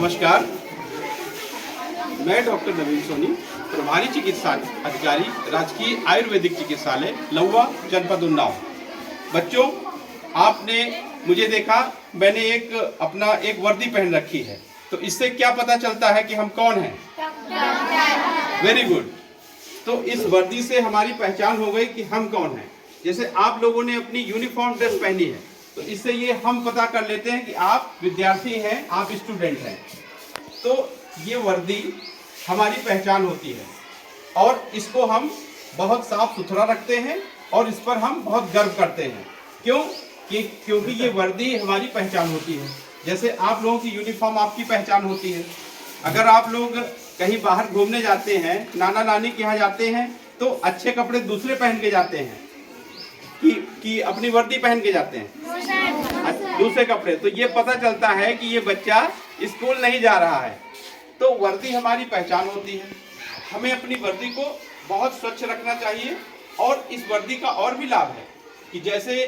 नमस्कार, मैं डॉक्टर नवीन सोनी, प्रभारी चिकित्सा अधिकारी, राजकीय आयुर्वेदिक चिकित्सालय लौवा, जनपद उन्नाव। बच्चों, आपने मुझे देखा, मैंने अपना एक वर्दी पहन रखी है, तो इससे क्या पता चलता है कि हम कौन हैं? Very good. तो इस वर्दी से हमारी पहचान हो गई कि हम कौन हैं। जैसे आप लोगों ने अपनी यूनिफॉर्म ड्रेस पहनी है, तो इससे ये हम पता कर लेते हैं कि आप विद्यार्थी हैं, आप स्टूडेंट हैं। तो ये वर्दी हमारी पहचान होती है और इसको हम बहुत साफ सुथरा रखते हैं और इस पर हम बहुत गर्व करते हैं। क्योंकि ये वर्दी हमारी पहचान होती है। जैसे आप लोगों की यूनिफॉर्म आपकी पहचान होती है। अगर आप लोग कहीं बाहर घूमने जाते हैं, नाना नानी के यहाँ जाते हैं, तो अच्छे कपड़े दूसरे पहन के जाते हैं कि अपनी वर्दी पहन के जाते हैं दूसरे कपड़े। तो ये पता चलता है कि ये बच्चा स्कूल नहीं जा रहा है। तो वर्दी हमारी पहचान होती है। हमें अपनी वर्दी को बहुत स्वच्छ रखना चाहिए। और इस वर्दी का और भी लाभ है कि जैसे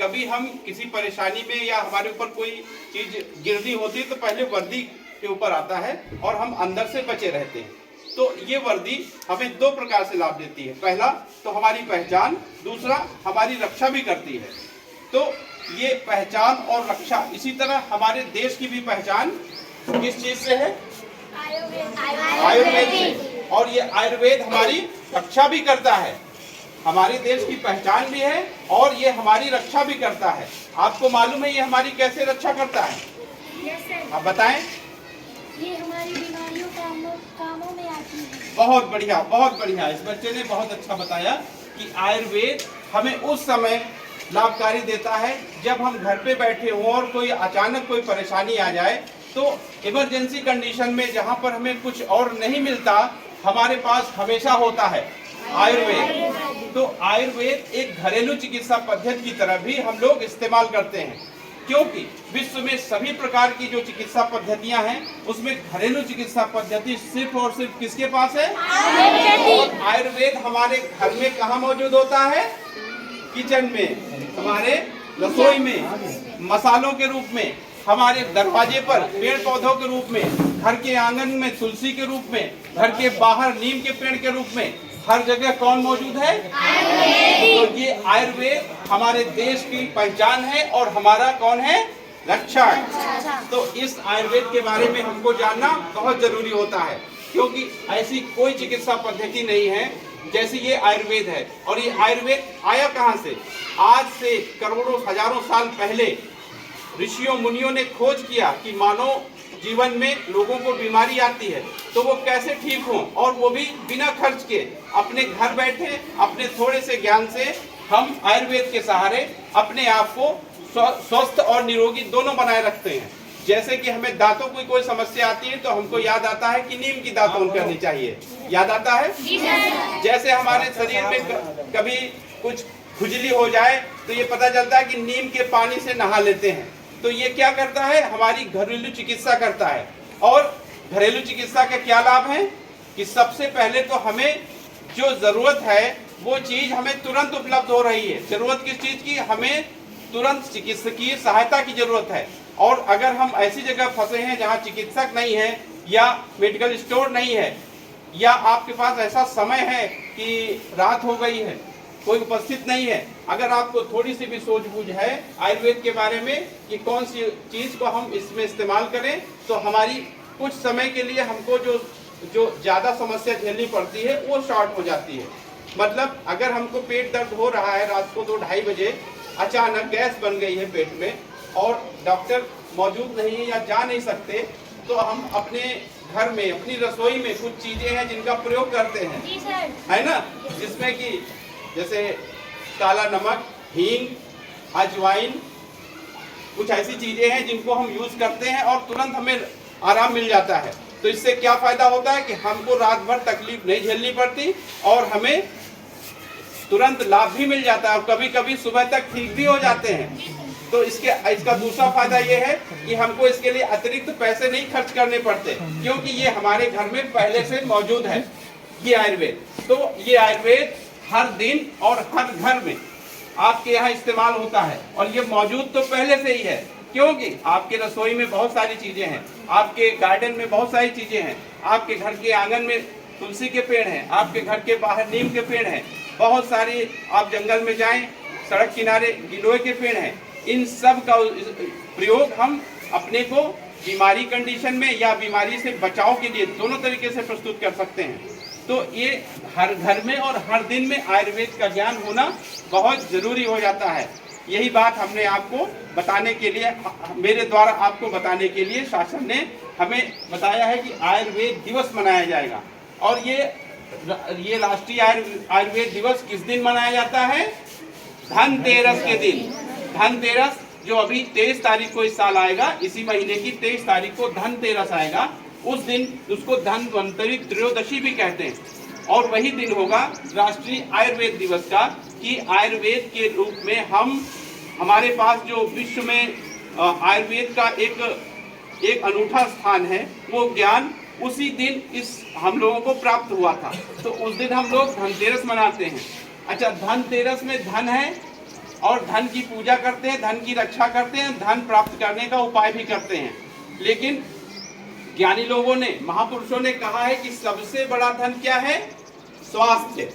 कभी हम किसी परेशानी में या हमारे ऊपर कोई चीज गिरनी होती है, तो पहले वर्दी के ऊपर आता है और हम अंदर से बचे रहते हैं। तो ये वर्दी हमें दो प्रकार से लाभ देती है। पहला तो हमारी पहचान, दूसरा हमारी रक्षा भी करती है। तो ये पहचान और रक्षा, इसी तरह हमारे देश की भी पहचान किस चीज से है? आयुर्वेद से। और ये आयुर्वेद हमारी रक्षा भी करता है। हमारे देश की पहचान भी है और ये हमारी रक्षा भी करता है। आपको मालूम है ये हमारी कैसे रक्षा करता है? आप बताएं। ये हमारी बीमारियों कामों में आती है। बहुत बढ़िया, बहुत बढ़िया। इस बच्चे ने बहुत अच्छा बताया कि आयुर्वेद हमें उस समय लाभकारी देता है जब हम घर पे बैठे हों और कोई अचानक कोई परेशानी आ जाए। तो इमरजेंसी कंडीशन में जहाँ पर हमें कुछ और नहीं मिलता, हमारे पास हमेशा होता है आयुर्वेद। तो आयुर्वेद एक घरेलू चिकित्सा पद्धति की तरह भी हम लोग इस्तेमाल करते हैं, क्योंकि विश्व में सभी प्रकार की जो चिकित्सा पद्धतियां हैं, उसमें घरेलू चिकित्सा पद्धति सिर्फ और सिर्फ किसके पास है? और आयुर्वेद हमारे घर में कहाँ मौजूद होता है? किचन में, हमारे रसोई में, मसालों के रूप में, हमारे दरवाजे पर पेड़ पौधों के रूप में, घर के आंगन में तुलसी के रूप में, घर के बाहर नीम के पेड़ के रूप में, हर जगह कौन मौजूद है? तो ये आयुर्वेद हमारे देश की पहचान है और हमारा कौन है? रक्षक। तो इस आयुर्वेद के बारे में हमको जानना बहुत जरूरी होता है, क्योंकि ऐसी कोई चिकित्सा पद्धति नहीं है जैसे ये आयुर्वेद है। और ये आयुर्वेद आया कहाँ से? आज से करोड़ों हजारों साल पहले ऋषियों मुनियों ने खोज किया कि मानव जीवन में लोगों को बीमारी आती है तो वो कैसे ठीक हों, और वो भी बिना खर्च के, अपने घर बैठे अपने थोड़े से ज्ञान से हम आयुर्वेद के सहारे अपने आप को स्वस्थ और निरोगी दोनों बनाए रखते हैं। जैसे कि हमें दांतों की कोई समस्या आती है तो हमको याद आता है कि नीम की दातुन करनी चाहिए। याद आता है? जैसे हमारे शरीर में कभी कुछ खुजली हो जाए तो ये पता चलता है कि नीम के पानी से नहा लेते हैं। तो ये क्या करता है? हमारी घरेलू चिकित्सा करता है। और घरेलू चिकित्सा के क्या लाभ हैं कि सबसे पहले तो हमें जो जरूरत है वो चीज हमें तुरंत उपलब्ध हो रही है। जरूरत किस चीज की? हमें तुरंत चिकित्सकीय सहायता की जरूरत है। और अगर हम ऐसी जगह फंसे हैं जहाँ चिकित्सक नहीं है या मेडिकल स्टोर नहीं है, या आपके पास ऐसा समय है कि रात हो गई है, कोई उपस्थित नहीं है, अगर आपको थोड़ी सी भी सूझबूझ है आयुर्वेद के बारे में कि कौन सी चीज को हम इसमें इस्तेमाल करें, तो हमारी कुछ समय के लिए हमको जो ज्यादा समस्या झेलनी पड़ती है वो शॉर्ट हो जाती है। मतलब अगर हमको पेट दर्द हो रहा है रात को 2-2:30 बजे, अचानक गैस बन गई है पेट में और डॉक्टर मौजूद नहीं है या जा नहीं सकते, तो हम अपने घर में, अपनी रसोई में कुछ चीजें हैं जिनका प्रयोग करते हैं, है ना? जिसमें कि जैसे काला नमक, हींग, अजवाइन, कुछ ऐसी चीजें हैं जिनको हम यूज करते हैं और तुरंत हमें आराम मिल जाता है। तो इससे क्या फायदा होता है कि हमको रात भर तकलीफ नहीं झेलनी पड़ती और हमें तुरंत लाभ भी मिल जाता है और कभी कभी सुबह तक ठीक भी हो जाते हैं। तो इसका दूसरा फायदा ये है कि हमको इसके लिए अतिरिक्त पैसे नहीं खर्च करने पड़ते, क्योंकि ये हमारे घर में पहले से मौजूद है ये आयुर्वेद। तो ये आयुर्वेद हर दिन और हर घर में आपके यहाँ इस्तेमाल होता है और ये मौजूद तो पहले से ही है। क्योंकि आपके रसोई में बहुत सारी चीजें हैं, आपके गार्डन में बहुत सारी चीजें हैं, आपके घर के आंगन में तुलसी के पेड़ हैं, आपके घर के बाहर नीम के पेड़ हैं, बहुत सारे, आप जंगल में जाएं सड़क किनारे गिलोय के पेड़ हैं। इन सब का प्रयोग हम अपने को बीमारी कंडीशन में या बीमारी से बचाव के लिए दोनों तरीके से प्रस्तुत कर सकते हैं। तो ये हर घर में और हर दिन में आयुर्वेद का ज्ञान होना बहुत जरूरी हो जाता है। यही बात हमने आपको बताने के लिए, मेरे द्वारा आपको बताने के लिए शासन ने हमें बताया है कि आयुर्वेद दिवस मनाया जाएगा। और ये राष्ट्रीय आयुर्वेद दिवस किस दिन मनाया जाता है? धनतेरस के दिन। धनतेरस जो अभी 23 तारीख को इस साल आएगा, इसी महीने की 23 तारीख को धनतेरस आएगा। उस दिन उसको धन्वंतरि त्रयोदशी भी कहते हैं। और वही दिन होगा राष्ट्रीय आयुर्वेद दिवस का, कि आयुर्वेद के रूप में हमारे पास जो विश्व में आयुर्वेद का एक अनूठा स्थान है, वो ज्ञान उसी दिन हम लोगों को प्राप्त हुआ था। तो उस दिन हम लोग धनतेरस मनाते हैं। अच्छा, धनतेरस में धन है और धन की पूजा करते हैं, धन की रक्षा करते हैं, धन प्राप्त करने का उपाय भी करते हैं। लेकिन ज्ञानी लोगों ने, महापुरुषों ने कहा है कि सबसे बड़ा धन क्या है? स्वास्थ्य।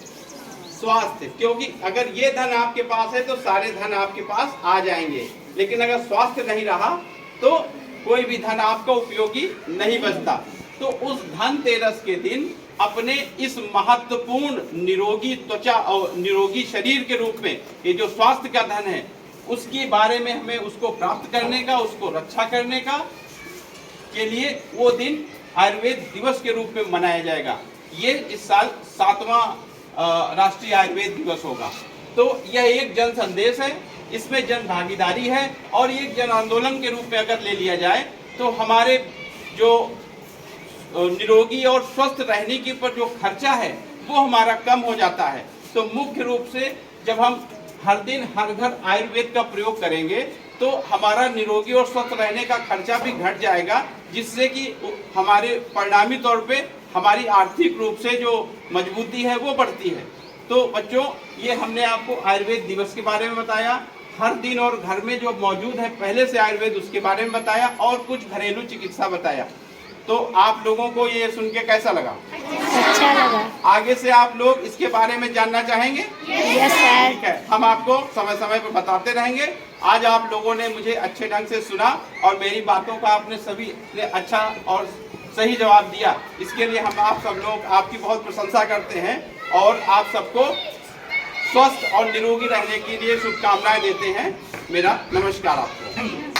स्वास्थ्य, क्योंकि अगर ये धन आपके पास है तो सारे धन आपके पास आ जाएंगे, लेकिन अगर स्वास्थ्य नहीं रहा तो कोई भी धन आपका उपयोगी नहीं बचता। तो उस धनतेरस के दिन अपने इस महत्वपूर्ण निरोगी त्वचा और निरोगी शरीर के रूप में ये जो स्वास्थ्य का धन है, उसके बारे में हमें उसको प्राप्त करने का, उसको रक्षा करने का के लिए वो दिन आयुर्वेद दिवस के रूप में मनाया जाएगा। ये इस साल 7वां राष्ट्रीय आयुर्वेद दिवस होगा। तो यह एक जन संदेश है, इसमें जन भागीदारी है, और एक जन आंदोलन के रूप में अगर ले लिया जाए तो हमारे जो निरोगी और स्वस्थ रहने के ऊपर जो खर्चा है वो हमारा कम हो जाता है। तो मुख्य रूप से जब हम हर दिन हर घर आयुर्वेद का प्रयोग करेंगे तो हमारा निरोगी और स्वस्थ रहने का खर्चा भी घट जाएगा, जिससे कि हमारे परिणामी तौर पे हमारी आर्थिक रूप से जो मजबूती है वो बढ़ती है। तो बच्चों, ये हमने आपको आयुर्वेद दिवस के बारे में बताया, हर दिन और घर में जो मौजूद है पहले से आयुर्वेद उसके बारे में बताया, और कुछ घरेलू चिकित्सा बताया। तो आप लोगों को ये सुन के कैसा लगा? अच्छा लगा। आगे से आप लोग इसके बारे में जानना चाहेंगे? Yes sir. ठीक है, हम आपको समय समय पर बताते रहेंगे। आज आप लोगों ने मुझे अच्छे ढंग से सुना और मेरी बातों का आपने सभी ने अच्छा और सही जवाब दिया। इसके लिए हम आप सब लोग आपकी बहुत प्रशंसा करते हैं और आप सबको स्वस्थ और निरोगी रहने के लिए शुभकामनाएं देते हैं। मेरा नमस्कार आपको।